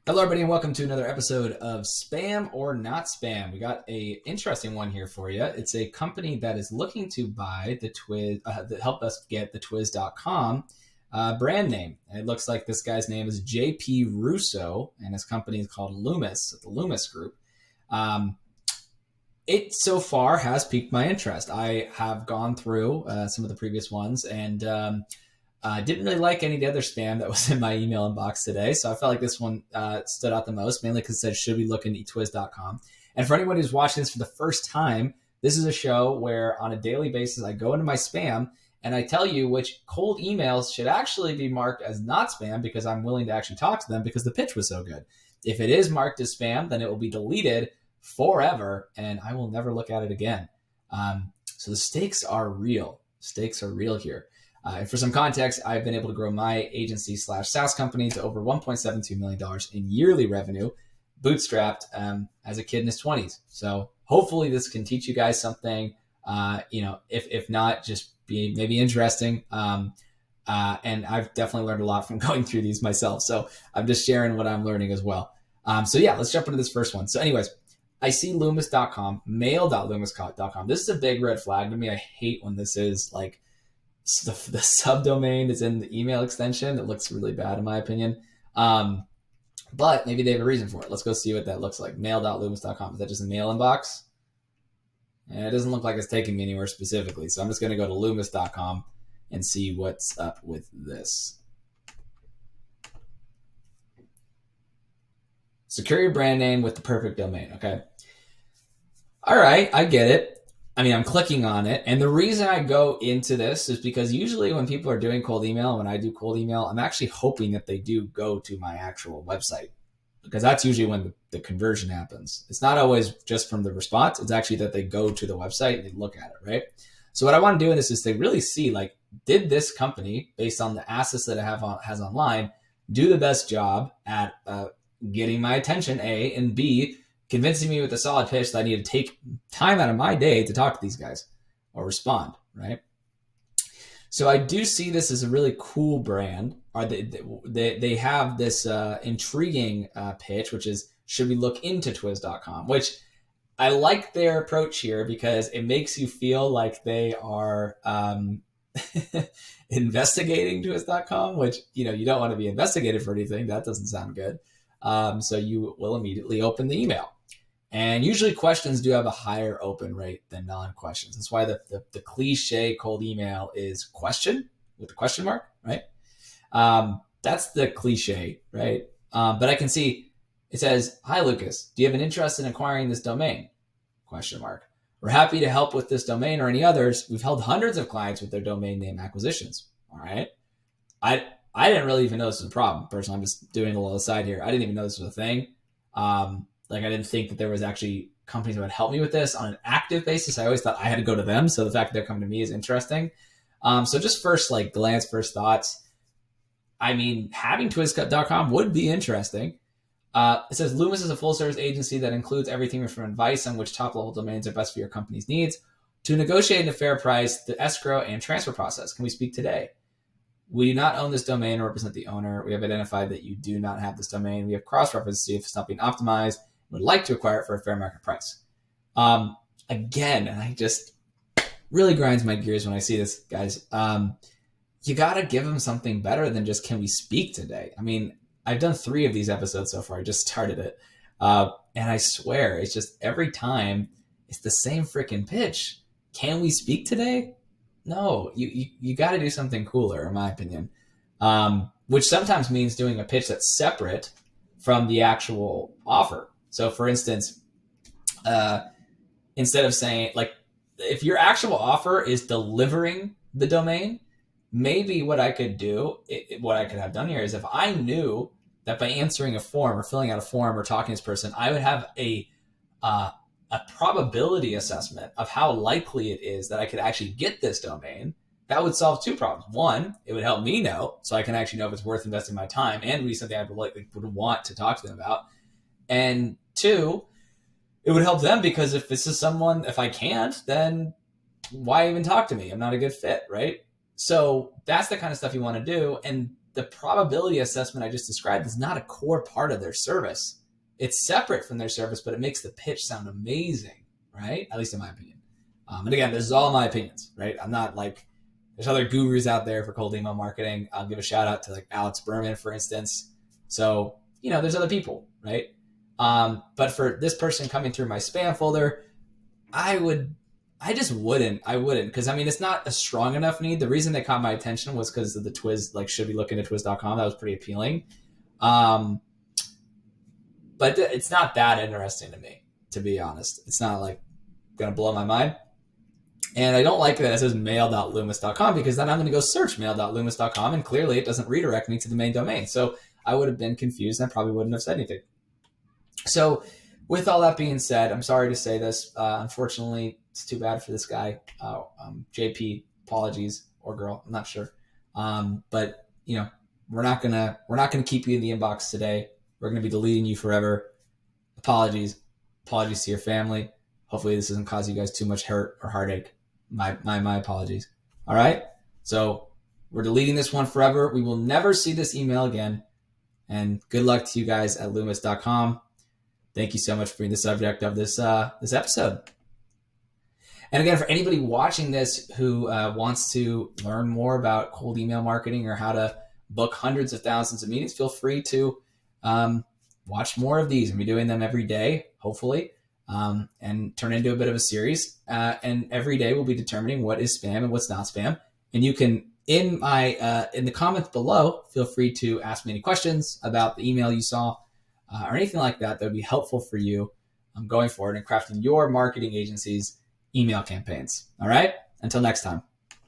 Hello, everybody, and welcome to another episode of Spam or Not Spam. We got a interesting one here for you. It's a company that is looking to buy the Twiz, that help us get the Twiz.com brand name. And it looks like this guy's name is JP Russo, and his company is called Lumis, the Lumis Group. It so far has piqued my interest. I have gone through some of the previous ones, and didn't really like any of the other spam that was in my email inbox today. So I felt like this one stood out the most, mainly because it said, should we look into etwiz.com? And for anyone who's watching this for the first time, this is a show where on a daily basis, I go into my spam and I tell you which cold emails should actually be marked as not spam because I'm willing to actually talk to them because the pitch was so good. If it is marked as spam, then it will be deleted forever and I will never look at it again. So the stakes are real. Stakes are real here. And for some context, I've been able to grow my agency / SaaS company to over $1.72 million in yearly revenue, bootstrapped as a kid in his 20s. So hopefully this can teach you guys something, if not, just be maybe interesting. And I've definitely learned a lot from going through these myself. So I'm just sharing what I'm learning as well. So yeah, let's jump into this first one. So anyways, I see Lumis.com, mail.lumis.com. This is a big red flag to me. I hate when this is like, the subdomain is in the email extension. It looks really bad in my opinion. But maybe they have a reason for it. Let's go see what that looks like. Mail.lumis.com. Is that just a mail inbox? And it doesn't look like it's taking me anywhere specifically. So I'm just going to go to Lumis.com and see what's up with this. Secure your brand name with the perfect domain. Okay. All right. I get it. I mean, I'm clicking on it. And the reason I go into this is because usually when people are doing cold email, when I do cold email, I'm actually hoping that they do go to my actual website because that's usually when the conversion happens. It's not always just from the response. It's actually that they go to the website and they look at it, right? So what I want to do in this is to really see, like, did this company, based on the assets that it has online, do the best job at getting my attention, A, and B, convincing me with a solid pitch that I need to take time out of my day to talk to these guys or respond, right? So I do see this as a really cool brand. They have this intriguing pitch, which is, should we look into Twiz.com? Which I like their approach here because it makes you feel like they are investigating Twiz.com, which, you don't want to be investigated for anything. That doesn't sound good. So you will immediately open the email. And usually questions do have a higher open rate than non-questions. That's why the cliche cold email is question with a question mark, right? That's the cliche, right? But I can see it says, hi, Lucas, do you have an interest in acquiring this domain? Question mark. We're happy to help with this domain or any others. We've helped hundreds of clients with their domain name acquisitions. All right. I didn't really even know this was a problem. Personally, I'm just doing a little aside here. I didn't even know this was a thing. I didn't think that there was actually companies that would help me with this on an active basis. I always thought I had to go to them. So the fact that they're coming to me is interesting. So just first first thoughts. I mean, having Twiz.com would be interesting. It says Lumis is a full service agency that includes everything from advice on which top level domains are best for your company's needs to negotiating a fair price, the escrow and transfer process. Can we speak today? We do not own this domain or represent the owner. We have identified that you do not have this domain. We have cross-referenced to see if it's not being optimized. Would like to acquire it for a fair market price. Again, and I just really grinds my gears when I see this, guys. You got to give them something better than just, can we speak today? I mean, I've done 3 of these episodes so far. I just started it. And I swear, it's just every time it's the same freaking pitch. Can we speak today? No, you got to do something cooler, in my opinion, which sometimes means doing a pitch that's separate from the actual offer. So, for instance, instead of saying, like, if your actual offer is delivering the domain, maybe what I could do, what I could have done here is if I knew that by answering a form or filling out a form or talking to this person, I would have a probability assessment of how likely it is that I could actually get this domain, that would solve 2 problems. 1, it would help me know, so I can actually know if it's worth investing my time and be something I would want to talk to them about. And 2, it would help them because if this is someone, if I can't, then why even talk to me? I'm not a good fit, right? So that's the kind of stuff you want to do. And the probability assessment I just described is not a core part of their service. It's separate from their service, but it makes the pitch sound amazing, right? At least in my opinion. And again, this is all my opinions, right? I'm not like, there's other gurus out there for cold email marketing. I'll give a shout out to like Alex Berman, for instance. So, there's other people, right? But for this person coming through my spam folder, I wouldn't, because it's not a strong enough need. The reason they caught my attention was because of the Twiz, like should be looking at Twiz.com. That was pretty appealing. But it's not that interesting to me, to be honest. It's not like going to blow my mind. And I don't like that it says mail.lumis.com, because then I'm going to go search mail.lumis.com, and clearly it doesn't redirect me to the main domain. So I would have been confused, and I probably wouldn't have said anything. So with all that being said, I'm sorry to say this. Unfortunately, it's too bad for this guy. JP, apologies, or girl, I'm not sure. But we're not gonna keep you in the inbox today. We're gonna be deleting you forever. Apologies to your family. Hopefully this doesn't cause you guys too much hurt or heartache. My apologies. All right. So we're deleting this one forever. We will never see this email again. And good luck to you guys at Lumis.com. Thank you so much for being the subject of this episode. And again, for anybody watching this who wants to learn more about cold email marketing or how to book hundreds of thousands of meetings, feel free to watch more of these. I'll be doing them every day, hopefully, and turn into a bit of a series. And every day we'll be determining what is spam and what's not spam. And you can, in the comments below, feel free to ask me any questions about the email you saw or anything like that that would be helpful for you going forward and crafting your marketing agency's email campaigns. All right. Until next time.